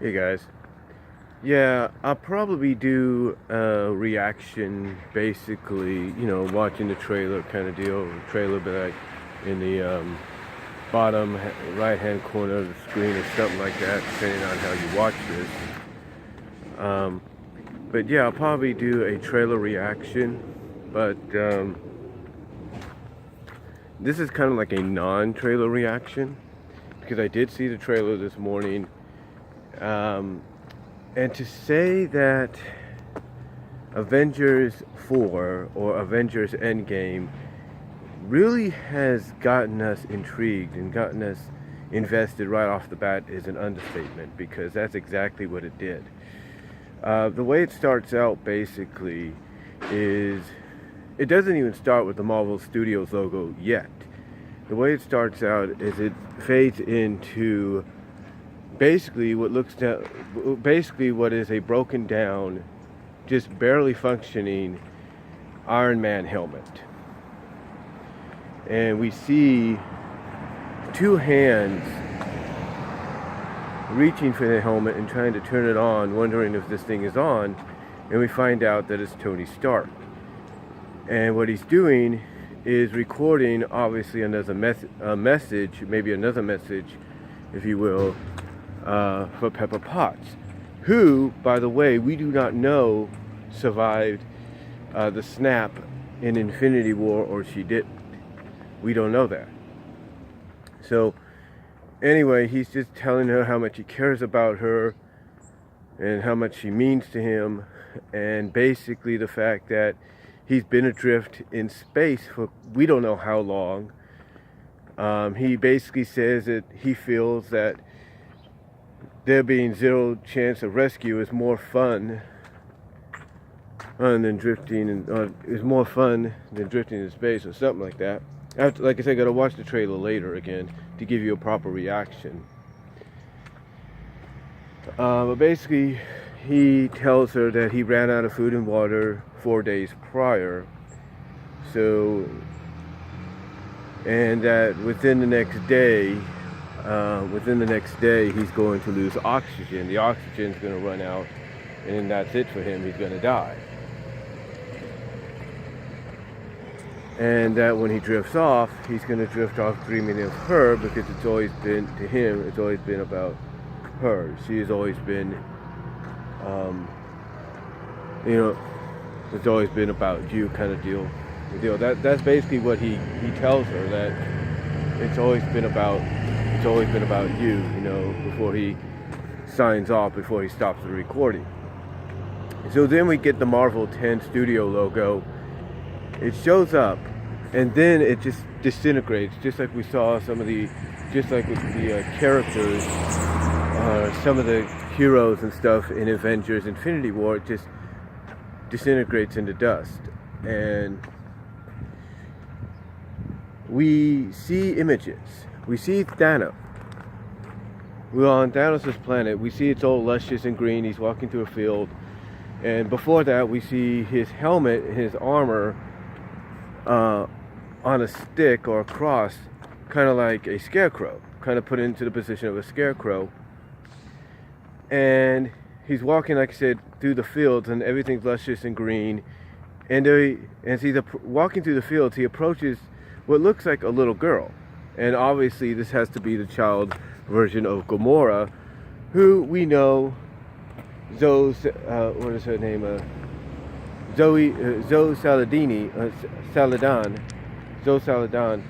Hey guys. Yeah, I'll probably do a reaction, basically, watching the trailer kind of deal. The trailer be like in the bottom right hand corner of the screen or something like that, depending on how you watch this. Um, but yeah, I'll probably do a trailer reaction, but this is kind of like a non-trailer reaction because I did see the trailer this morning. And to say that Avengers 4 or Avengers Endgame really has gotten us intrigued and gotten us invested right off the bat is an understatement, because that's exactly what it did. The way it starts out basically is it doesn't even start with the Marvel Studios logo yet. The way it starts out is it fades into basically what is a broken down, just barely functioning Iron Man helmet. And we see two hands reaching for the helmet and trying to turn it on, wondering if this thing is on, and we find out that it's Tony Stark. And what he's doing is recording, obviously, another message, if you will, for Pepper Potts, who, by the way, we do not know survived the snap in Infinity War, or she didn't. We don't know that. So, anyway, he's just telling her how much he cares about her and how much she means to him, and basically the fact that he's been adrift in space for we don't know how long. He basically says that he feels that there being zero chance of rescue is more fun than drifting in space, or something like that. Like I said, I gotta watch the trailer later again to give you a proper reaction. But basically, he tells her that he ran out of food and water 4 days prior. So, and that within the next day, he's going to lose oxygen. The oxygen's going to run out, and that's it for him. He's going to die. And that when he drifts off, he's going to drift off dreaming of her, because it's always been about her. She has always been, it's always been about you, kind of deal. That's basically what he tells her, that it's always been about you, before he signs off, before he stops the recording. So then we get the Marvel 10 studio logo. It shows up, and then it just disintegrates, just like we saw with the characters, some of the heroes and stuff in Avengers Infinity War. It just disintegrates into dust, and we see images. We see Thanos. We're on Thanos' planet. We see it's all luscious and green. He's walking through a field. And before that, we see his helmet, his armor, on a stick or a cross, kind of like a scarecrow, kind of put into the position of a scarecrow. And he's walking, like I said, through the fields, and everything's luscious and green. And as he's walking through the fields, he approaches what looks like a little girl. And obviously this has to be the child version of Gamora, who we know Zoe Saladani, Zoe Saladan.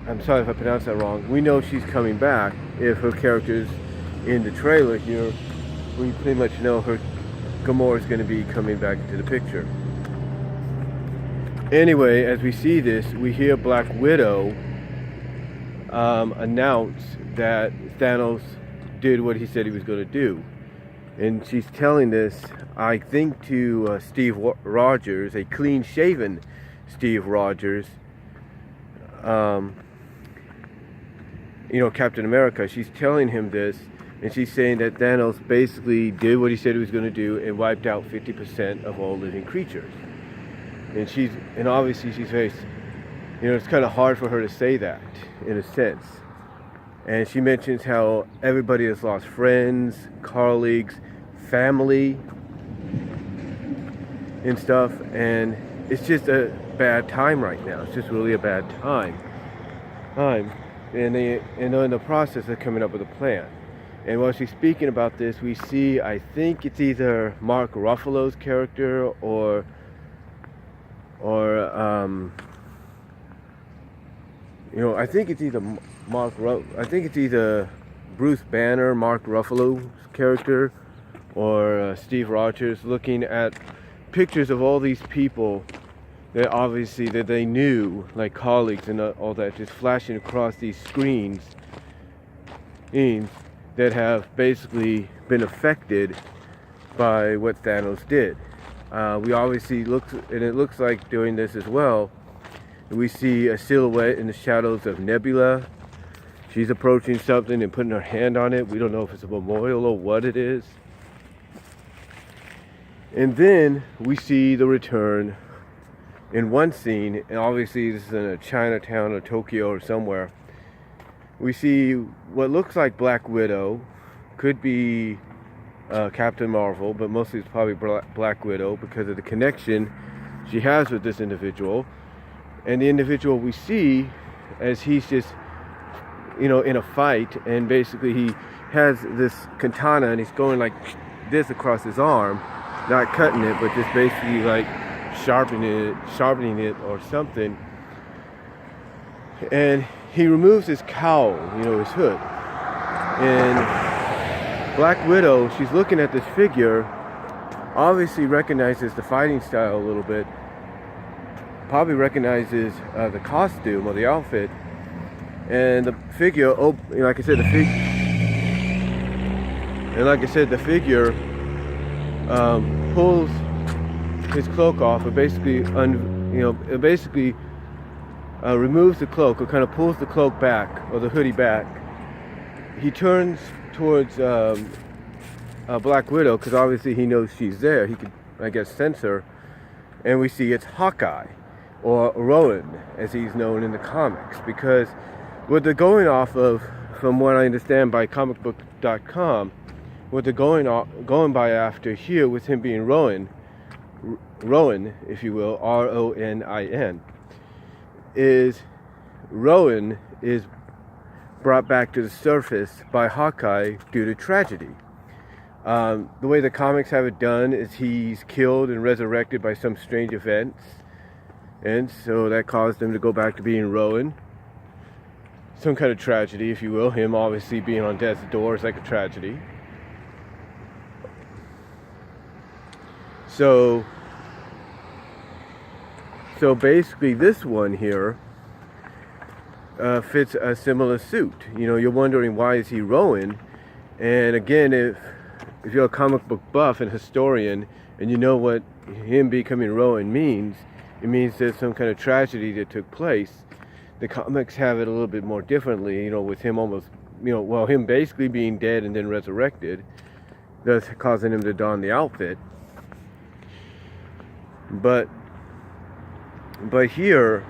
I'm sorry if I pronounced that wrong. We know she's coming back. If her character's in the trailer here, we pretty much know Gamora's going to be coming back into the picture. Anyway, as we see this, we hear Black Widow announce that Thanos did what he said he was going to do. And she's telling this, I think, to Steve Rogers, a clean-shaven Steve Rogers, Captain America. She's telling him this, and she's saying that Thanos basically did what he said he was going to do and wiped out 50% of all living creatures. And obviously she's very, it's kind of hard for her to say that, in a sense. And she mentions how everybody has lost friends, colleagues, family, and stuff. And it's just a bad time right now. It's just really a bad time. And they're in the process of coming up with a plan. And while she's speaking about this, we see, I think it's either Mark Ruffalo's character or I think it's either I think it's either Bruce Banner, Mark Ruffalo's character, or Steve Rogers, looking at pictures of all these people that obviously that they knew, like colleagues and all that, just flashing across these screens that have basically been affected by what Thanos did. We obviously it looks like doing this as well. We see a silhouette in the shadows of Nebula. She's approaching something and putting her hand on it. We don't know if it's a memorial or what it is. And then we see the return in one scene, and obviously this is in a Chinatown or Tokyo or somewhere. We see what looks like Black Widow, could be Captain Marvel, but mostly it's probably Black Widow because of the connection she has with this individual. And the individual we see as he's just, in a fight, and basically he has this katana and he's going like this across his arm, not cutting it, but just basically like sharpening it or something. And he removes his cowl, his hood. And Black Widow, she's looking at this figure, obviously recognizes the fighting style a little bit, probably recognizes the costume or the outfit, and the figure, like I said, the figure pulls his cloak off, and basically, removes the cloak, or kind of pulls the cloak back, or the hoodie back. He turns towards Black Widow, because obviously he knows she's there. He could, I guess, sense her, and we see it's Hawkeye, or Rowan, as he's known in the comics, because what they're going off of, from what I understand by comicbook.com, what they're going by after here with him being Rowan, if you will, Ronin, is Rowan is brought back to the surface by Hawkeye due to tragedy. The way the comics have it done is he's killed and resurrected by some strange events, and so that caused him to go back to being Rowan. Some kind of tragedy, if you will. Him obviously being on death's door is like a tragedy. So basically this one here fits a similar suit. You're wondering, why is he Rowan? And again, if you're a comic book buff and historian, and you know what him becoming Rowan means, it means there's some kind of tragedy that took place. The comics have it a little bit more differently, with him almost, him basically being dead and then resurrected, thus causing him to don the outfit. But here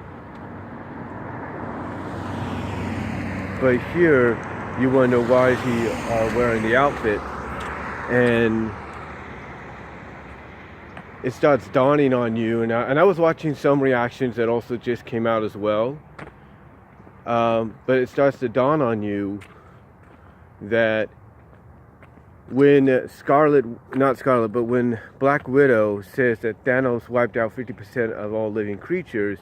you wonder, why is he wearing the outfit? And it starts dawning on you, and I was watching some reactions that also just came out as well, but it starts to dawn on you that when when Black Widow says that Thanos wiped out 50% of all living creatures,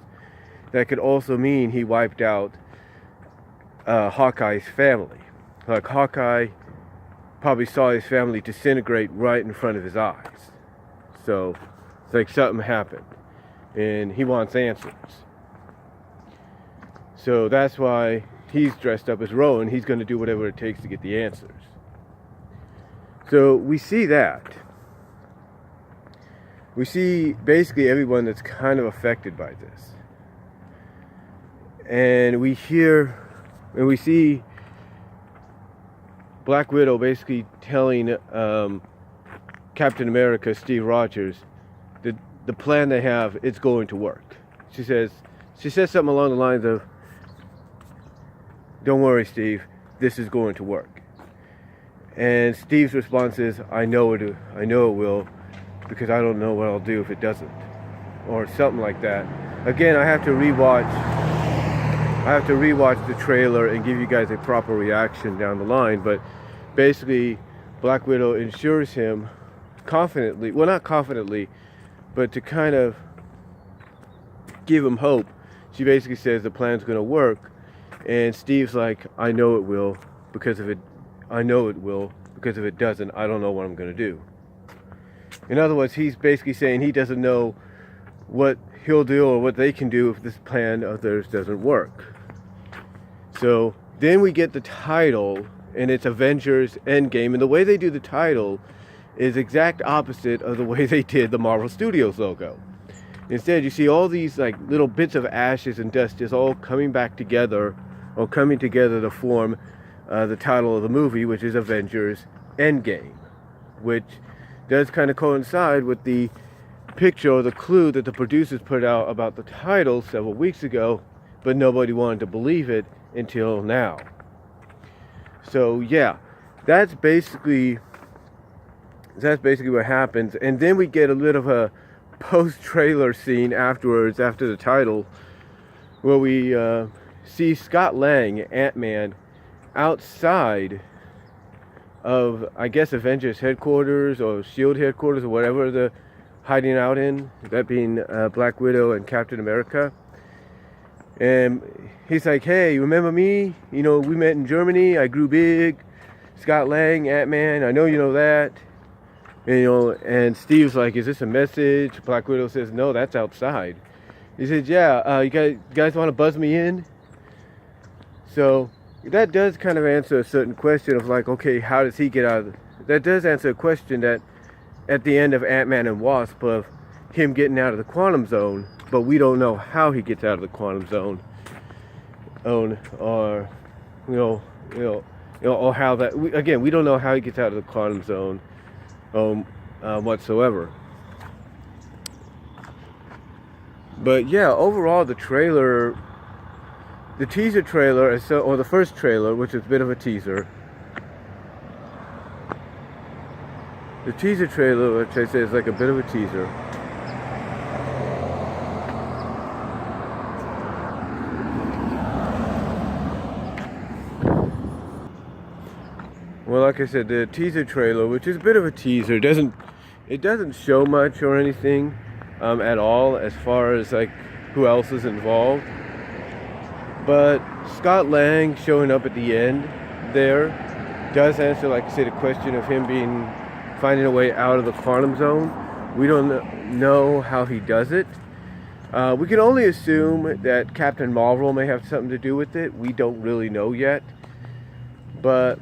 that could also mean he wiped out Hawkeye's family. Like, Hawkeye probably saw his family disintegrate right in front of his eyes. So it's like something happened, and he wants answers. So that's why he's dressed up as Rowan. He's going to do whatever it takes to get the answers. So we see that. We see basically everyone that's kind of affected by this. And we see Black Widow basically telling Captain America, Steve Rogers, that the plan they have, it's going to work. She says something along the lines of, "Don't worry, Steve, this is going to work. And Steve's response is, I know it will, because I don't know what I'll do if it doesn't, or something like that. Again, I have to rewatch the trailer and give you guys a proper reaction down the line. But basically, Black Widow assures him confidently, well, not confidently, but to kind of give him hope. She basically says the plan's going to work, and Steve's like, I know it will, because if it doesn't, I don't know what I'm going to do. In other words, he's basically saying he doesn't know what he'll do or what they can do if this plan of theirs doesn't work. So then we get the title, and it's Avengers Endgame, and the way they do the title is exact opposite of the way they did the Marvel Studios logo. Instead, you see all these like little bits of ashes and dust just all coming back together, or coming together to form the title of the movie, which is Avengers Endgame, which does kind of coincide with the picture or the clue that the producers put out about the title several weeks ago, but nobody wanted to believe it until now. So yeah, that's basically what happens. And then we get a little of a post-trailer scene afterwards, after the title, where we see Scott Lang, Ant-Man, outside of, I guess, Avengers headquarters or S.H.I.E.L.D. headquarters or whatever they're hiding out in, that being Black Widow and Captain America. And he's like, hey, remember me? You know, we met in Germany, I grew big, Scott Lang, Ant-Man, I know you know that. And, you know, and Steve's like, is this a message? Black Widow says, no, that's outside. He says, yeah, you guys want to buzz me in? So that does kind of answer a certain question of like, okay, how does he get out of it? That does answer a question that at the end of Ant-Man and Wasp of him getting out of the quantum zone, but we don't know how he gets out of the quantum zone, or or how that, we don't know how he gets out of the quantum zone whatsoever. But yeah, overall the trailer, the teaser trailer, or the first trailer, which is a bit of a teaser. The teaser trailer, which I say is like a bit of a teaser. Well, like I said, the teaser trailer, which is a bit of a teaser, it doesn't show much or anything at all as far as like who else is involved. But Scott Lang showing up at the end there does answer, like I said, a question of him finding a way out of the quantum zone. We don't know how he does it. We can only assume that Captain Marvel may have something to do with it. We don't really know yet. But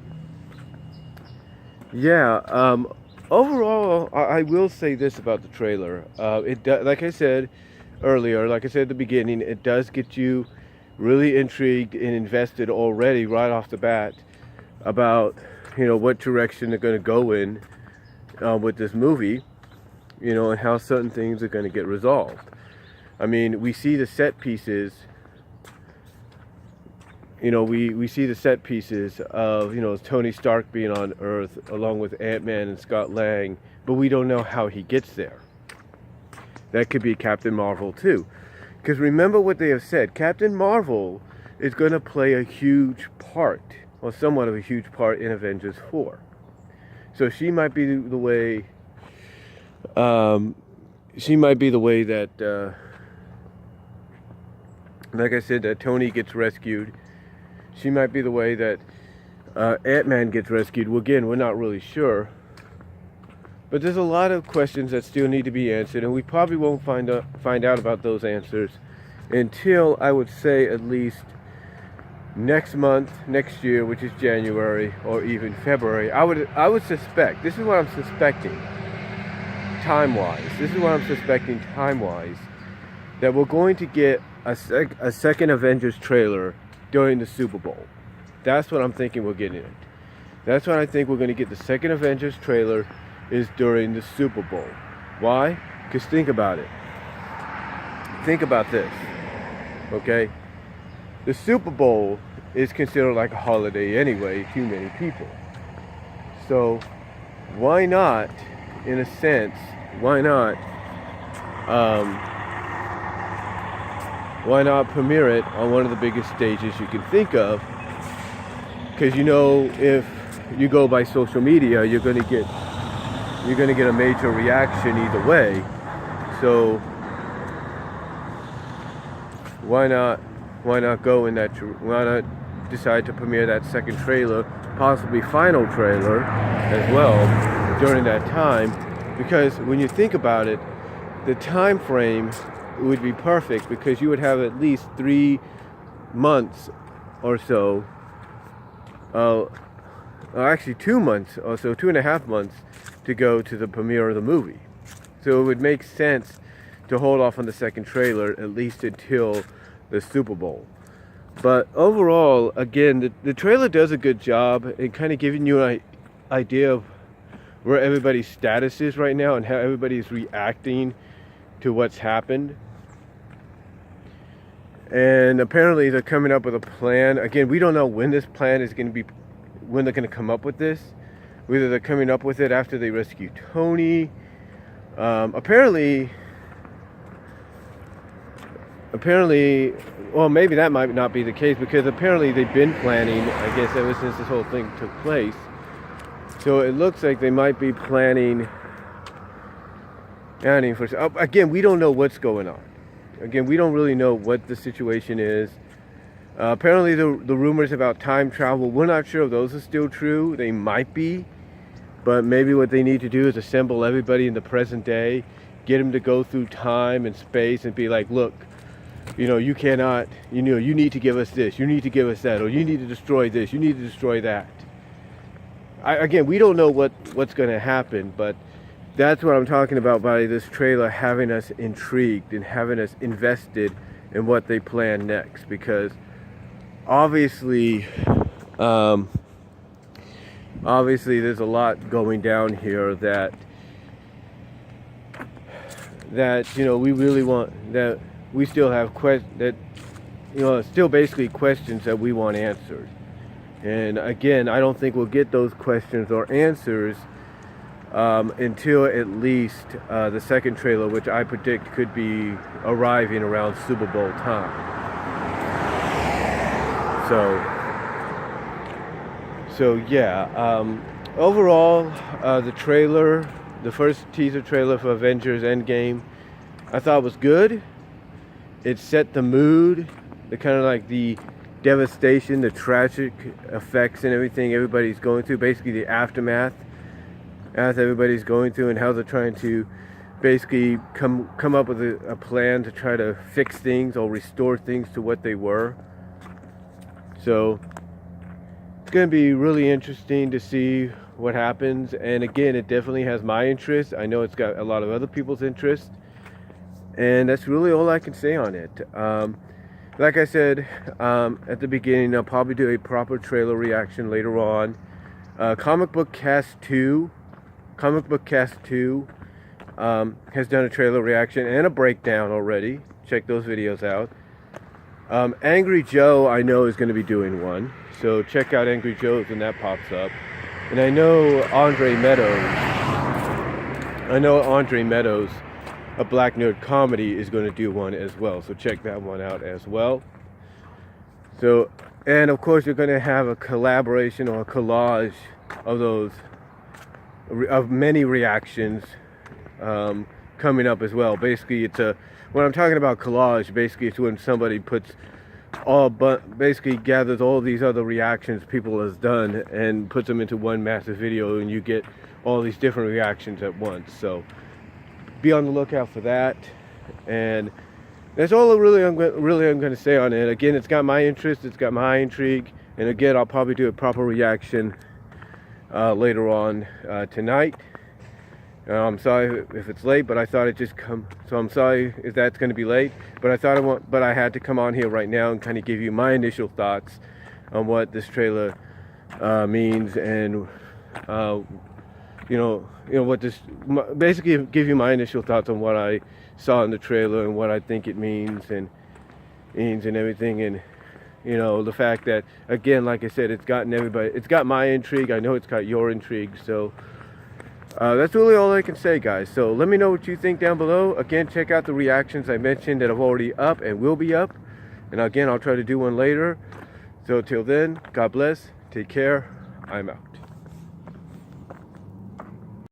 yeah, overall, I will say this about the trailer. Like I said earlier, like I said at the beginning, it does get you really intrigued and invested already right off the bat about, you know, what direction they're going to go in with this movie, you know, and how certain things are going to get resolved. I mean, we see the set pieces, you know, we see the set pieces of, you know, Tony Stark being on Earth along with Ant-Man and Scott Lang, but we don't know how he gets there. That could be Captain Marvel too. Because remember what they have said, Captain Marvel is going to play a huge part, or somewhat of a huge part, in Avengers 4. So she might be the way, that, like I said, that Tony gets rescued. She might be the way that Ant-Man gets rescued. Well, again, we're not really sure. But there's a lot of questions that still need to be answered, and we probably won't find out about those answers until, I would say, at least next month, next year, which is January, or even February. I would suspect, this is what I'm suspecting time-wise, that we're going to get a second Avengers trailer during the Super Bowl. That's what I'm thinking we're getting it. That's when I think we're going to get the second Avengers trailer, is during the Super Bowl. Why? Because think about it. Think about this. Okay? The Super Bowl is considered like a holiday anyway to many people. So why not, in a sense, why not premiere it on one of the biggest stages you can think of? Because if you go by social media, you're going to get a major reaction either way. So why not go in that? Why not decide to premiere that second trailer, possibly final trailer, as well during that time? Because when you think about it, the time frame would be perfect, because you would have at least 3 months or so. Actually 2 months or so, 2.5 months to go to the premiere of the movie. So it would make sense to hold off on the second trailer at least until the Super Bowl. But overall, again, the trailer does a good job in kind of giving you an idea of where everybody's status is right now and how everybody's reacting to what's happened. And apparently they're coming up with a plan. Again, we don't know when this plan is going to be, when they're going to come up with this. Whether they're coming up with it after they rescue Tony. Apparently, well, maybe that might not be the case, because apparently they've been planning, I guess, ever since this whole thing took place. So it looks like they might be planning for. Again, we don't know what's going on. Again, we don't really know what the situation is. Apparently, the rumors about time travel, we're not sure if those are still true. They might be. But maybe what they need to do is assemble everybody in the present day, get them to go through time and space and be like, look, you cannot, you need to give us this, you need to give us that, or you need to destroy this, you need to destroy that. Again, we don't know what's going to happen, but that's what I'm talking about by this trailer having us intrigued and having us invested in what they plan next. Because obviously there's a lot going down here that we really want, that we still have still basically questions that we want answered. And again, I don't think we'll get those questions or answers until at least the second trailer, which I predict could be arriving around Super Bowl time. So yeah, overall, the first teaser trailer for Avengers Endgame, I thought was good. It set the mood, the kind of like the devastation, the tragic effects and everything everybody's going through, basically the aftermath as everybody's going through, and how they're trying to basically come up with a plan to try to fix things or restore things to what they were. So it's going to be really interesting to see what happens. And again, it definitely has my interest. I know it's got a lot of other people's interest, and that's really all I can say on it. Like I said at the beginning, I'll probably do a proper trailer reaction later on. Comic Book Cast 2 has done a trailer reaction and a breakdown already. Check those videos out. Angry Joe, I know, is going to be doing one. So check out Angry Joe's when that pops up. And I know Andre Meadows, a Black Nerd Comedy, is going to do one as well. So check that one out as well. So, and of course, you're going to have a collaboration or a collage of many reactions coming up as well. Basically, when I'm talking about collage, basically it's when somebody basically gathers all these other reactions people has done and puts them into one massive video, and you get all these different reactions at once. So be on the lookout for that. And that's all I'm going to say on it. Again, it's got my interest, it's got my intrigue, and again, I'll probably do a proper reaction later on tonight. I'm sorry if it's late, but I thought it just come. So I'm sorry if that's going to be late, but I had to come on here right now and kind of give you my initial thoughts on what this trailer means, and what this basically give you my initial thoughts on what I saw in the trailer and what I think it means and everything. And You know, the fact that, again, like I said, it's got my intrigue. I know it's got your intrigue. So that's really all I can say, guys. So let me know what you think down below. Again, check out the reactions I mentioned that are already up and will be up. And again, I'll try to do one later. So till then, God bless. Take care. I'm out.